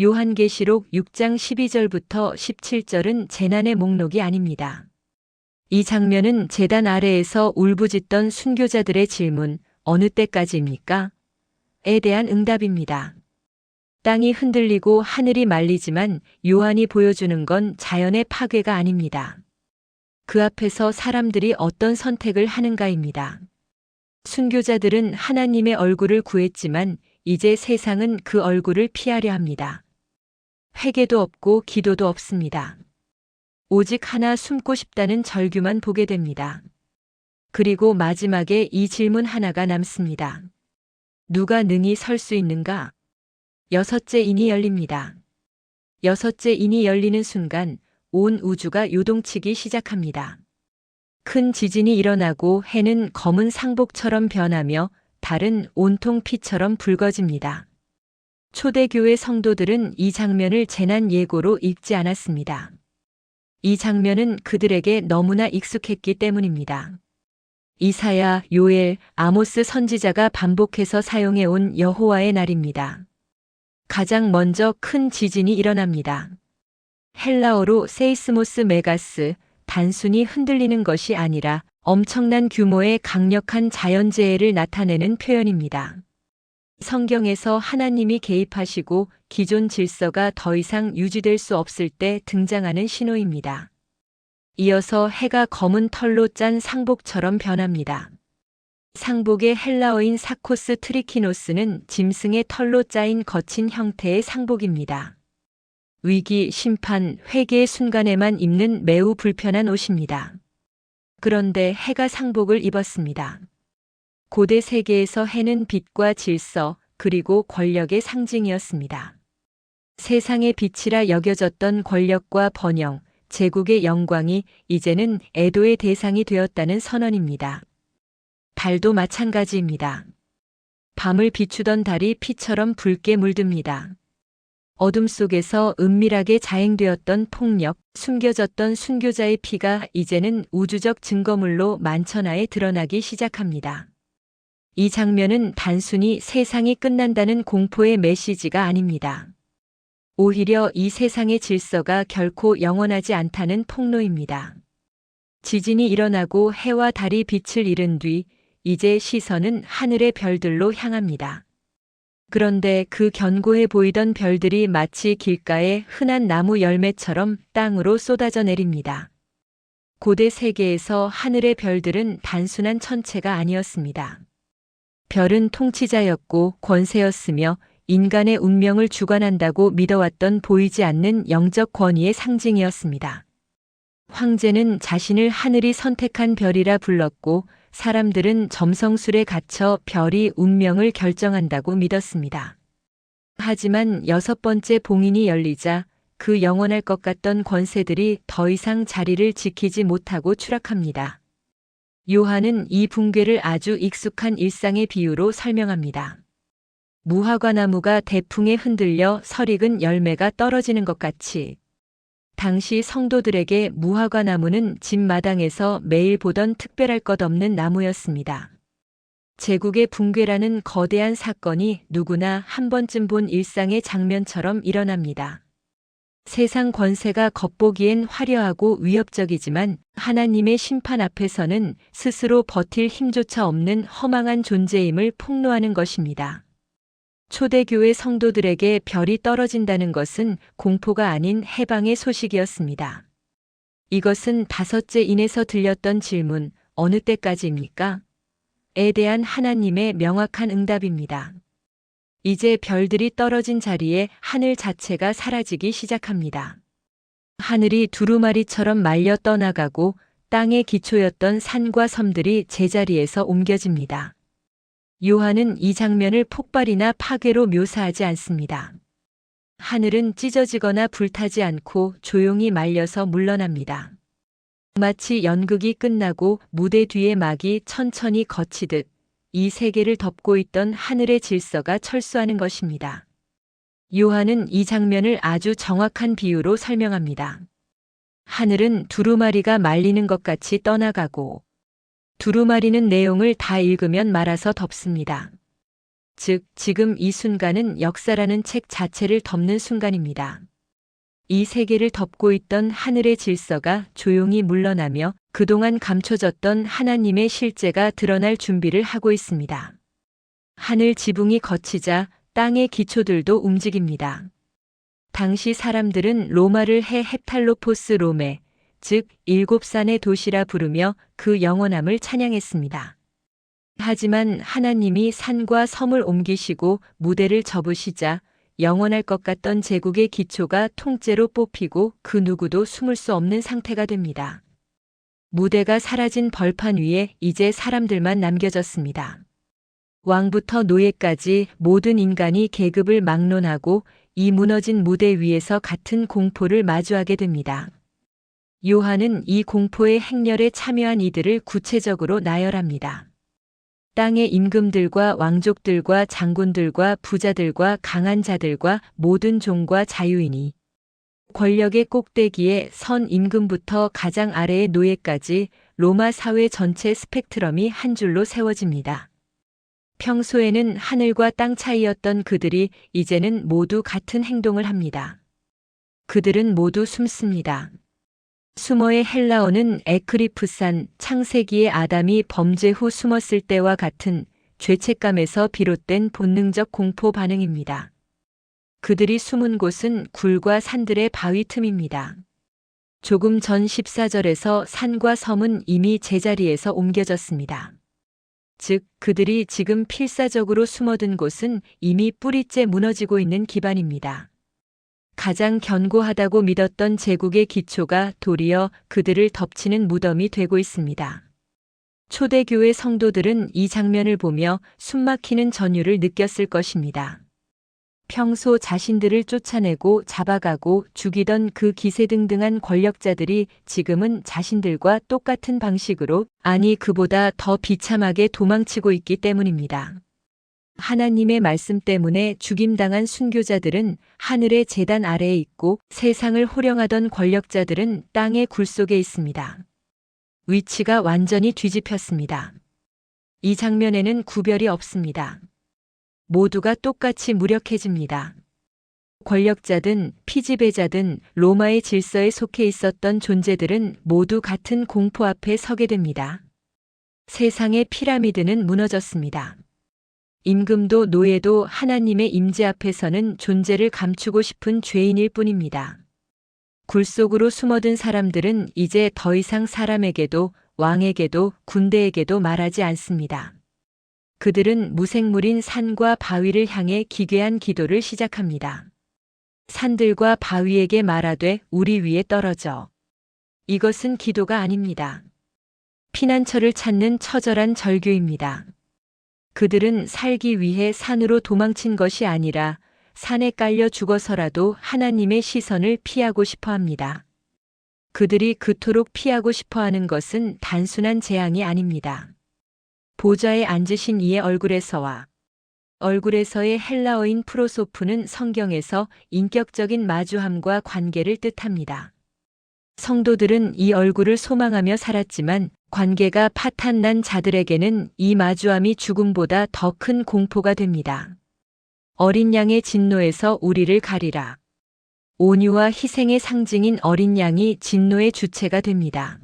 요한계시록 6장 12절부터 17절은 재난의 목록이 아닙니다. 이 장면은 제단 아래에서 울부짖던 순교자들의 질문, 어느 때까지입니까? 에 대한 응답입니다. 땅이 흔들리고 하늘이 말리지만 요한이 보여주는 건 자연의 파괴가 아닙니다. 그 앞에서 사람들이 어떤 선택을 하는가입니다. 순교자들은 하나님의 얼굴을 구했지만 이제 세상은 그 얼굴을 피하려 합니다. 회개도 없고 기도도 없습니다. 오직 하나 숨고 싶다는 절규만 보게 됩니다. 그리고 마지막에 이 질문 하나가 남습니다. 누가 능히 설 수 있는가? 여섯째 인이 열립니다. 여섯째 인이 열리는 순간 온 우주가 요동치기 시작합니다. 큰 지진이 일어나고 해는 검은 상복처럼 변하며 달은 온통 피처럼 붉어집니다. 초대교회 성도들은 이 장면을 재난 예고로 읽지 않았습니다. 이 장면은 그들에게 너무나 익숙했기 때문입니다. 이사야, 요엘, 아모스 선지자가 반복해서 사용해온 여호와의 날입니다. 가장 먼저 큰 지진이 일어납니다. 헬라어로 세이스모스 메가스, 단순히 흔들리는 것이 아니라 엄청난 규모의 강력한 자연재해를 나타내는 표현입니다. 성경에서 하나님이 개입하시고 기존 질서가 더 이상 유지될 수 없을 때 등장하는 신호입니다. 이어서 해가 검은 털로 짠 상복처럼 변합니다. 상복의 헬라어인 사코스 트리키노스는 짐승의 털로 짜인 거친 형태의 상복입니다. 위기, 심판, 회개의 순간에만 입는 매우 불편한 옷입니다. 그런데 해가 상복을 입었습니다. 고대 세계에서 해는 빛과 질서, 그리고 권력의 상징이었습니다. 세상의 빛이라 여겨졌던 권력과 번영, 제국의 영광이 이제는 애도의 대상이 되었다는 선언입니다. 달도 마찬가지입니다. 밤을 비추던 달이 피처럼 붉게 물듭니다. 어둠 속에서 은밀하게 자행되었던 폭력, 숨겨졌던 순교자의 피가 이제는 우주적 증거물로 만천하에 드러나기 시작합니다. 이 장면은 단순히 세상이 끝난다는 공포의 메시지가 아닙니다. 오히려 이 세상의 질서가 결코 영원하지 않다는 폭로입니다. 지진이 일어나고 해와 달이 빛을 잃은 뒤 이제 시선은 하늘의 별들로 향합니다. 그런데 그 견고해 보이던 별들이 마치 길가의 흔한 나무 열매처럼 땅으로 쏟아져 내립니다. 고대 세계에서 하늘의 별들은 단순한 천체가 아니었습니다. 별은 통치자였고 권세였으며 인간의 운명을 주관한다고 믿어왔던 보이지 않는 영적 권위의 상징이었습니다. 황제는 자신을 하늘이 선택한 별이라 불렀고 사람들은 점성술에 갇혀 별이 운명을 결정한다고 믿었습니다. 하지만 여섯 번째 봉인이 열리자 그 영원할 것 같던 권세들이 더 이상 자리를 지키지 못하고 추락합니다. 요한은 이 붕괴를 아주 익숙한 일상의 비유로 설명합니다. 무화과나무가 대풍에 흔들려 설익은 열매가 떨어지는 것 같이 당시 성도들에게 무화과나무는 집 마당에서 매일 보던 특별할 것 없는 나무였습니다. 제국의 붕괴라는 거대한 사건이 누구나 한 번쯤 본 일상의 장면처럼 일어납니다. 세상 권세가 겉보기엔 화려하고 위협적이지만 하나님의 심판 앞에서는 스스로 버틸 힘조차 없는 허망한 존재임을 폭로하는 것입니다. 초대교회 성도들에게 별이 떨어진다는 것은 공포가 아닌 해방의 소식이었습니다. 이것은 다섯째 인에서 들렸던 질문, 어느 때까지입니까? 에 대한 하나님의 명확한 응답입니다. 이제 별들이 떨어진 자리에 하늘 자체가 사라지기 시작합니다. 하늘이 두루마리처럼 말려 떠나가고 땅의 기초였던 산과 섬들이 제자리에서 옮겨집니다. 요한은 이 장면을 폭발이나 파괴로 묘사하지 않습니다. 하늘은 찢어지거나 불타지 않고 조용히 말려서 물러납니다. 마치 연극이 끝나고 무대 뒤의 막이 천천히 걷히듯 이 세계를 덮고 있던 하늘의 질서가 철수하는 것입니다. 요한은 이 장면을 아주 정확한 비유로 설명합니다. 하늘은 두루마리가 말리는 것 같이 떠나가고 두루마리는 내용을 다 읽으면 말아서 덮습니다. 즉, 지금 이 순간은 역사라는 책 자체를 덮는 순간입니다. 이 세계를 덮고 있던 하늘의 질서가 조용히 물러나며 그동안 감춰졌던 하나님의 실제가 드러날 준비를 하고 있습니다. 하늘 지붕이 걷히자 땅의 기초들도 움직입니다. 당시 사람들은 로마를 해 헵탈로포스 로메, 즉 일곱 산의 도시라 부르며 그 영원함을 찬양했습니다. 하지만 하나님이 산과 섬을 옮기시고 무대를 접으시자 영원할 것 같던 제국의 기초가 통째로 뽑히고 그 누구도 숨을 수 없는 상태가 됩니다. 무대가 사라진 벌판 위에 이제 사람들만 남겨졌습니다. 왕부터 노예까지 모든 인간이 계급을 막론하고 이 무너진 무대 위에서 같은 공포를 마주하게 됩니다. 요한은 이 공포의 행렬에 참여한 이들을 구체적으로 나열합니다. 땅의 임금들과 왕족들과 장군들과 부자들과 강한 자들과 모든 종과 자유인이 권력의 꼭대기에 선 임금부터 가장 아래의 노예까지 로마 사회 전체 스펙트럼이 한 줄로 세워집니다. 평소에는 하늘과 땅 차이였던 그들이 이제는 모두 같은 행동을 합니다. 그들은 모두 숨습니다. 수모의 헬라어는 에크리프산, 창세기의 아담이 범죄 후 숨었을 때와 같은 죄책감에서 비롯된 본능적 공포 반응입니다. 그들이 숨은 곳은 굴과 산들의 바위 틈입니다. 조금 전 14절에서 산과 섬은 이미 제자리에서 옮겨졌습니다. 즉, 그들이 지금 필사적으로 숨어든 곳은 이미 뿌리째 무너지고 있는 기반입니다. 가장 견고하다고 믿었던 제국의 기초가 도리어 그들을 덮치는 무덤이 되고 있습니다. 초대교회 성도들은 이 장면을 보며 숨막히는 전율을 느꼈을 것입니다. 평소 자신들을 쫓아내고 잡아가고 죽이던 그 기세등등한 권력자들이 지금은 자신들과 똑같은 방식으로, 아니 그보다 더 비참하게 도망치고 있기 때문입니다. 하나님의 말씀 때문에 죽임당한 순교자들은 하늘의 제단 아래에 있고 세상을 호령하던 권력자들은 땅의 굴 속에 있습니다. 위치가 완전히 뒤집혔습니다. 이 장면에는 구별이 없습니다. 모두가 똑같이 무력해집니다. 권력자든 피지배자든 로마의 질서에 속해 있었던 존재들은 모두 같은 공포 앞에 서게 됩니다. 세상의 피라미드는 무너졌습니다. 임금도 노예도 하나님의 임재 앞에서는 존재를 감추고 싶은 죄인일 뿐입니다. 굴 속으로 숨어든 사람들은 이제 더 이상 사람에게도 왕에게도 군대에게도 말하지 않습니다. 그들은 무생물인 산과 바위를 향해 기괴한 기도를 시작합니다. 산들과 바위에게 말하되 우리 위에 떨어져. 이것은 기도가 아닙니다. 피난처를 찾는 처절한 절규입니다. 그들은 살기 위해 산으로 도망친 것이 아니라 산에 깔려 죽어서라도 하나님의 시선을 피하고 싶어 합니다. 그들이 그토록 피하고 싶어 하는 것은 단순한 재앙이 아닙니다. 보좌에 앉으신 이의 얼굴에서와 얼굴에서의 헬라어인 프로소프는 성경에서 인격적인 마주함과 관계를 뜻합니다. 성도들은 이 얼굴을 소망하며 살았지만 관계가 파탄난 자들에게는 이 마주함이 죽음보다 더 큰 공포가 됩니다. 어린 양의 진노에서 우리를 가리라. 온유와 희생의 상징인 어린 양이 진노의 주체가 됩니다.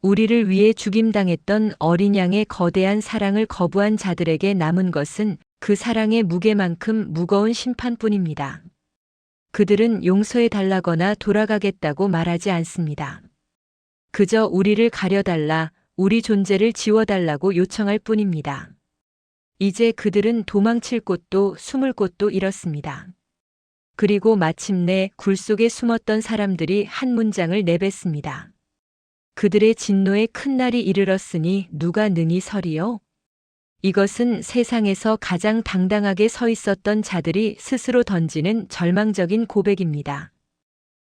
우리를 위해 죽임당했던 어린 양의 거대한 사랑을 거부한 자들에게 남은 것은 그 사랑의 무게만큼 무거운 심판뿐입니다. 그들은 용서해 달라거나 돌아가겠다고 말하지 않습니다. 그저 우리를 가려달라, 우리 존재를 지워달라고 요청할 뿐입니다. 이제 그들은 도망칠 곳도 숨을 곳도 잃었습니다. 그리고 마침내 굴 속에 숨었던 사람들이 한 문장을 내뱉습니다. 그들의 진노의 큰 날이 이르렀으니 누가 능히 서리요? 이것은 세상에서 가장 당당하게 서 있었던 자들이 스스로 던지는 절망적인 고백입니다.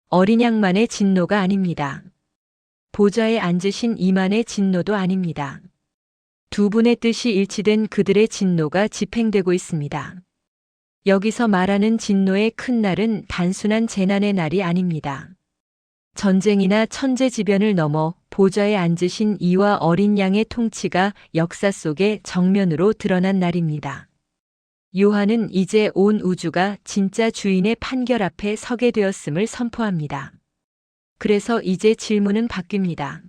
어린 양만의 진노가 아닙니다. 보좌에 앉으신 이만의 진노도 아닙니다. 두 분의 뜻이 일치된 그들의 진노가 집행되고 있습니다. 여기서 말하는 진노의 큰 날은 단순한 재난의 날이 아닙니다. 전쟁이나 천재지변을 넘어 보좌에 앉으신 이와 어린 양의 통치가 역사 속에 정면으로 드러난 날입니다. 요한은 이제 온 우주가 진짜 주인의 판결 앞에 서게 되었음을 선포합니다. 그래서 이제 질문은 바뀝니다.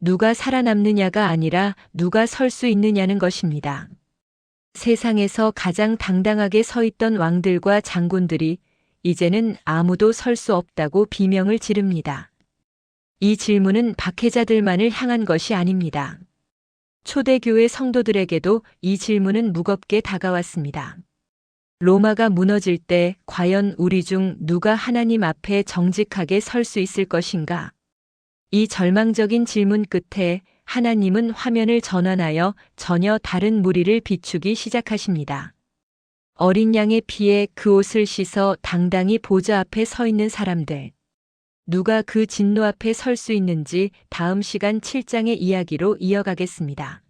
누가 살아남느냐가 아니라 누가 설 수 있느냐는 것입니다. 세상에서 가장 당당하게 서 있던 왕들과 장군들이 이제는 아무도 설 수 없다고 비명을 지릅니다. 이 질문은 박해자들만을 향한 것이 아닙니다. 초대교회 성도들에게도 이 질문은 무겁게 다가왔습니다. 로마가 무너질 때 과연 우리 중 누가 하나님 앞에 정직하게 설 수 있을 것인가? 이 절망적인 질문 끝에 하나님은 화면을 전환하여 전혀 다른 무리를 비추기 시작하십니다. 어린 양의 피에 그 옷을 씻어 당당히 보좌 앞에 서 있는 사람들. 누가 그 진노 앞에 설 수 있는지 다음 시간 7장의 이야기로 이어가겠습니다.